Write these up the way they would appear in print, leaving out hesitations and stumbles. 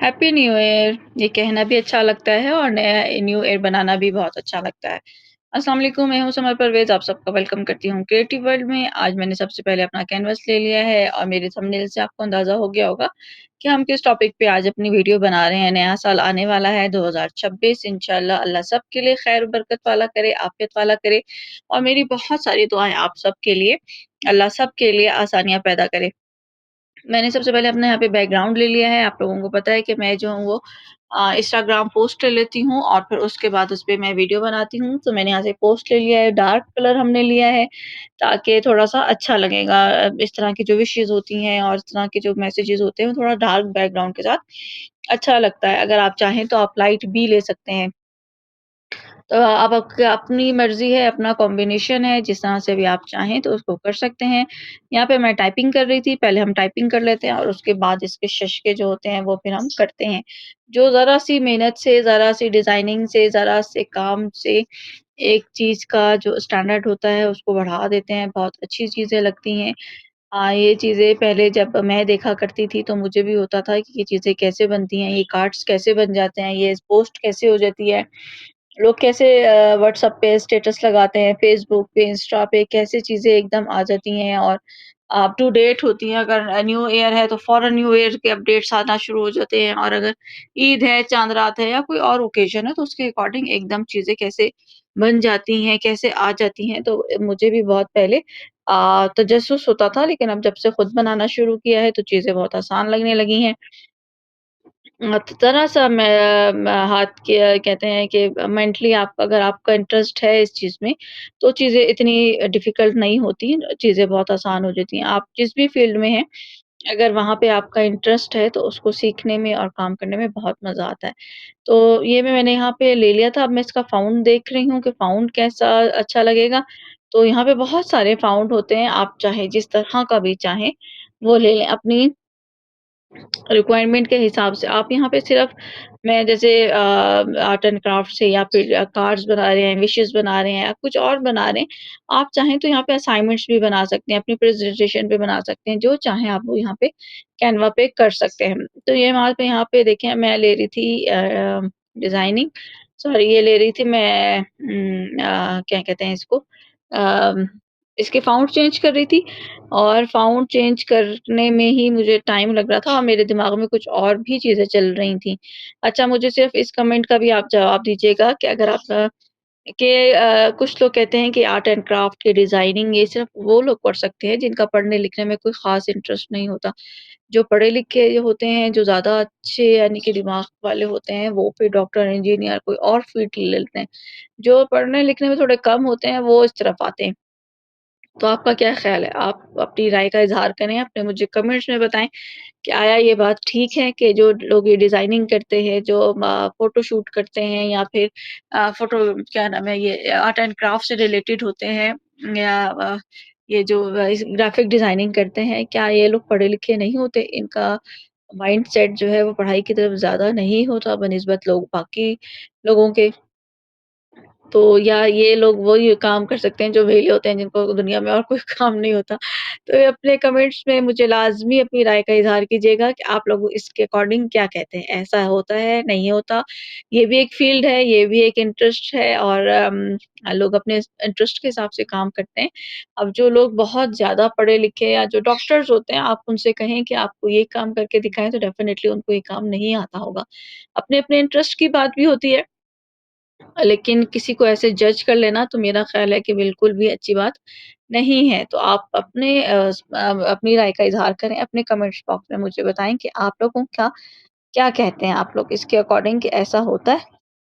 Happy new year! ये कहना भी अच्छा लगता है और नया न्यू ईयर बनाना भी बहुत अच्छा लगता है। अस्सलाम वालेकुम, मैं हूँ समर परवेज़, आप सबका वेलकम करती हूँ क्रिएटिव वर्ल्ड में। आज मैंने सबसे पहले अपना कैनवास ले लिया है और मेरे थंबनेल से आपको अंदाज़ा हो गया होगा कि हम किस टॉपिक पे आज अपनी वीडियो बना रहे हैं। नया साल आने वाला है 2026 इंशाअल्लाह अल्लाह सबके लिए खैर बरकत वाला करे, आफ़ियत वाला करे और मेरी बहुत सारी दुआएँ आप सबके लिए, अल्लाह सबके लिए आसानियाँ पैदा करे। मैंने सबसे पहले अपना यहाँ पे बैकग्राउंड ले लिया है। आप लोगों को पता है कि मैं जो हूँ वो इंस्टाग्राम पोस्ट ले लेती हूँ और फिर उसके बाद उसपे मैं वीडियो बनाती हूँ। तो मैंने यहाँ से पोस्ट ले लिया है, डार्क कलर हमने लिया है ताकि थोड़ा-सा अच्छा लगेगा। इस तरह की जो विशेज़ होती हैं और इस तरह के जो मैसेजेज़ होते हैं, वो थोड़ा डार्क बैकग्राउंड के साथ अच्छा लगता है। अगर आप चाहें तो आप लाइट भी ले सकते हैं। तो अब आपकी अपनी मर्ज़ी है, अपना कॉम्बिनेशन है, जिस तरह से भी आप चाहें तो उसको कर सकते हैं। यहाँ पे मैं टाइपिंग कर रही थी, पहले हम टाइपिंग कर लेते हैं और उसके बाद इसके शशके जो होते हैं वो फिर हम करते हैं। जो ज़रा-सी मेहनत से, ज़रा-सी डिज़ाइनिंग से, ज़रा से काम से एक चीज़ का जो स्टैंडर्ड होता है उसको बढ़ा देते हैं, बहुत अच्छी चीज़ें लगती हैं। ये चीज़ें पहले जब मैं देखा करती थी तो मुझे भी होता था कि ये चीज़ें कैसे बनती हैं, ये कार्ड्स कैसे बन जाते हैं, ये पोस्ट कैसे हो जाती है। लोग कैसे व्हाट्सएप पे स्टेटस लगाते हैं, फ़ेसबुक पे, इंस्टा पे कैसे चीज़ें एकदम आ जाती हैं और अप टू डेट होती हैं। अगर न्यू ईयर है तो फ़ौरन न्यू ईयर के अपडेट्स आना शुरू हो जाते हैं और अगर ईद है, चाँद रात है या कोई और ओकेज़न है तो उसके अकॉर्डिंग एकदम चीज़ें कैसे बन जाती हैं, कैसे आ जाती हैं। तो मुझे भी बहुत पहले तजस्सुस होता था लेकिन अब जब से खुद बनाना शुरू किया है तो चीज़ें बहुत आसान लगने लगी हैं। तो ज़रा-सा मैं हाथ के कहते हैं कि मेंटली आप अगर आपका इंटरेस्ट है इस चीज़ में, तो चीज़ें इतनी डिफ़िकल्ट नहीं होती, चीज़ें बहुत आसान हो जाती हैं। आप जिस भी फ़ील्ड में हैं, अगर वहाँ पे आपका इंटरेस्ट है, तो उसको सीखने में और काम करने में बहुत मज़ा आता है। तो ये मैंने यहाँ पे ले लिया था, अब मैं इसका फ़ॉन्ट देख रही हूँ कि फ़ॉन्ट कैसा अच्छा लगेगा। तो यहाँ पे बहुत सारे फ़ॉन्ट होते हैं, आप चाहे जिस तरह का भी चाहें, वो ले लें। अपनी रिक्वायरमेंट के हिसाब से आप यहाँ पे सिर्फ मैं जैसे आर्ट एंड क्राफ्ट से या फिर कार्ड्स बना रहे हैं, विशेस बना रहे हैं या कुछ और बना रहे हैं, आप चाहें तो यहाँ पे असाइनमेंट्स भी बना सकते हैं, अपनी प्रेज़ेंटेशन पे बना सकते हैं, जो चाहें आप वो यहाँ पे कैनवा पे कर सकते हैं। तो ये वहाँ पे यहाँ पे देखें मैं ले रही थी डिज़ाइनिंग सॉरी ये ले रही थी मैं क्या कहते हैं इसको इसके फ़ॉन्ट चेंज कर रही थी और फ़ॉन्ट चेंज करने में ही मुझे टाइम लग रहा था और मेरे दिमाग में कुछ और भी चीज़ें चल रही थी। अच्छा मुझे सिर्फ़ इस कमेंट का भी आप जवाब दीजिएगा कि अगर आप कुछ लोग कहते हैं कि आर्ट एंड क्राफ्ट की डिज़ाइनिंग ये सिर्फ़ वो लोग कर सकते हैं जिनका पढ़ने-लिखने में कोई ख़ास इंटरेस्ट नहीं होता। जो पढ़े-लिखे होते हैं, जो ज़्यादा अच्छे यानी कि दिमाग वाले होते हैं, वो फिर डॉक्टर, इंजीनियर कोई और फ़ील्ड ले लेते हैं। जो पढ़ने-लिखने में थोड़े कम होते हैं, वो इस तरफ आते हैं। तो आपका क्या ख़्याल है? आप अपनी राय का इज़हार करें, अपने मुझे कमेंट्स में बताएँ कि आया ये बात ठीक है कि जो लोग ये डिज़ाइनिंग करते हैं, जो फ़ोटो शूट करते हैं या फिर फ़ोटो क्या नाम है ये आर्ट एंड क्राफ्ट से रिलेटेड होते हैं या ये जो इस ग्राफ़िक डिज़ाइनिंग करते हैं, क्या ये लोग पढ़े-लिखे नहीं होते? इनका माइंडसेट जो है वो पढ़ाई की तरफ ज़्यादा नहीं होता बनिस्बत लोग बाकी लोगों के? तो या ये लोग वही काम कर सकते हैं जो वेले होते हैं जिनको दुनिया में और कोई काम नहीं होता। तो ये अपने कमेंट्स में मुझे लाज़मी अपनी राय का इज़हार कीजिएगा कि आप लोग इसके अकॉर्डिंग क्या कहते हैं? ऐसा होता है, नहीं होता? ये भी एक फ़ील्ड है, ये भी एक इंटरेस्ट है और लोग अपने इंटरेस्ट के हिसाब से काम करते हैं। अब जो लोग बहुत ज़्यादा पढ़े-लिखे या जो डॉक्टर्स होते हैं, आप उनसे कहें कि आपको ये काम करके दिखाएँ तो डेफ़िनिटली उनको ये काम नहीं आता होगा। अपने-अपने इंटरेस्ट की बात भी होती है। लेकिन किसी को ऐसे जज कर लेना तो मेरा ख़्याल है कि बिल्कुल भी अच्छी बात नहीं है। तो आप अपनी राय का इज़हार करें, अपने कमेंट्स बॉक्स में मुझे बताएँ कि आप लोगों का क्या कहते हैं आप लोग इसके अकॉर्डिंग कि ऐसा होता है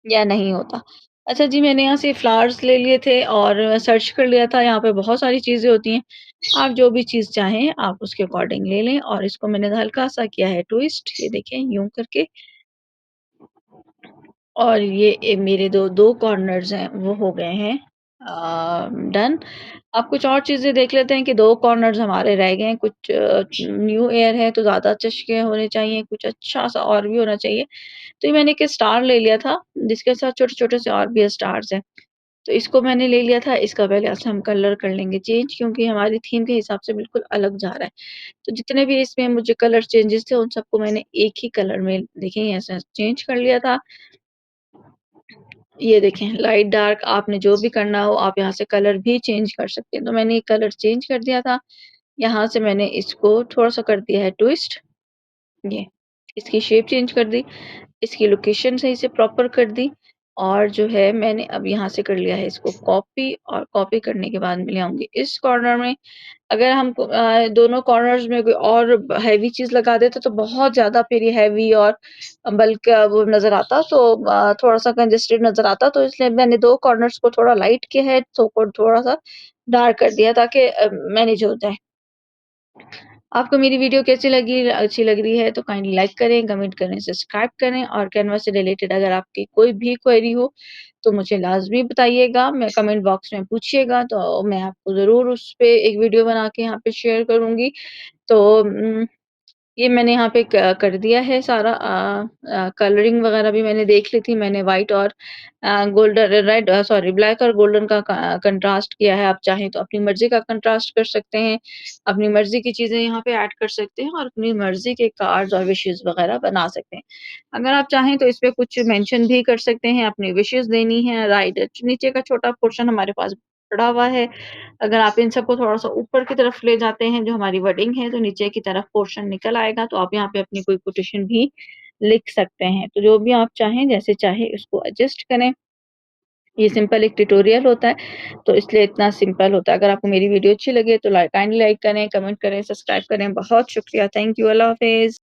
या नहीं होता? अच्छा जी, मैंने यहाँ से फ्लावर्स ले लिए थे और सर्च कर लिया था, यहाँ पे बहुत सारी चीज़ें होती हैं। आप जो भी चीज़ चाहें आप उसके अकॉर्डिंग ले लें और इसको मैंने हल्का-सा किया है ट्विस्ट, ये देखें यूँ करके और ये मेरे 2 कॉर्नर्स हैं वो हो गए हैं डन। अब कुछ और चीज़ें देख लेते हैं कि 2 कॉर्नर्स हमारे रह गए हैं, कुछ न्यू ईयर है तो ज़्यादा चश्के होने चाहिए, कुछ अच्छा-सा और भी होना चाहिए। तो ये मैंने एक स्टार ले लिया था, जिसके साथ छोटे-छोटे से और भी स्टार्स हैं। तो इसको मैंने ले लिया था, इसका पहले से हम कलर कर लेंगे चेंज, क्योंकि हमारी थीम के हिसाब से बिल्कुल अलग जा रहा है। तो जितने भी इसमें मुझे कलर चेंजेस थे, उन सबको मैंने एक ही कलर में देखें ऐसा चेंज कर लिया था। ये देखें लाइट डार्क, आपने जो भी करना हो आप यहाँ से कलर भी चेंज कर सकते हैं। तो मैंने ये कलर चेंज कर दिया था। यहाँ से मैंने इसको थोड़ा-सा कर दिया है ट्विस्ट, ये इसकी शेप चेंज कर दी, इसकी लोकेशन सही से प्रॉपर कर दी, और जो है मैंने अब यहाँ से कर लिया है इसको कॉपी, और कॉपी करने के बाद मैं ले आऊँगी इस कॉर्नर में। अगर हम दोनों कॉर्नर्स में कोई और हेवी चीज़ लगा देते तो बहुत ज़्यादा फिर ये हेवी और बल्क वो नज़र आता, तो थोड़ा-सा कंजेस्टेड नज़र आता, तो इसलिए मैंने 2 कॉर्नर्स को थोड़ा लाइट किया है, तो को थोड़ा-सा डार्क कर दिया ताकि मैनेज हो जाए। आपको मेरी वीडियो कैसी लगी? अच्छी लग रही है तो काइंडली लाइक करें, कमेंट करें, सब्सक्राइब करें, और कैनवा से रिलेटेड अगर आपकी कोई भी क्वेरी हो तो मुझे लाज़मी बताइएगा, मैं कमेंट बॉक्स में पूछिएगा, तो मैं आपको ज़रूर उस पे एक वीडियो बना के यहाँ पे शेयर करूँगी। तो ये मैंने यहाँ पे कर दिया है सारा, कलरिंग वगैरह भी मैंने देख ली थी, मैंने व्हाइट और गोल्डन रेड सॉरी ब्लैक और गोल्डन का कंट्रास्ट किया है। आप चाहें तो अपनी मर्ज़ी का कंट्रास्ट कर सकते हैं, अपनी मर्ज़ी की चीज़ें यहाँ पे ऐड कर सकते हैं, और अपनी मर्ज़ी के कार्ड्स और विशेज़ वगैरह बना सकते हैं। अगर आप चाहें तो इसपे कुछ मेंशन भी कर सकते हैं, अपनी विशेज़ देनी है, राइट नीचे का छोटा पोर्शन हमारे पास पड़ा हुआ है। अगर आप इन सबको थोड़ा-सा ऊपर की तरफ ले जाते हैं, जो हमारी वर्डिंग है, तो नीचे की तरफ पोर्शन निकल आएगा, तो आप यहाँ पे अपनी कोई कोटेशन भी लिख सकते हैं। तो जो भी आप चाहें, जैसे चाहे उसको एडजस्ट करें। ये सिंपल एक ट्यूटोरियल होता है, तो इसलिए इतना सिंपल होता है। अगर आपको मेरी वीडियो अच्छी लगे तो काइंडली लाइक करें, कमेंट करें, सब्सक्राइब करें। बहुत शुक्रिया, थैंक यू, अल्लाह हाफ़िज़।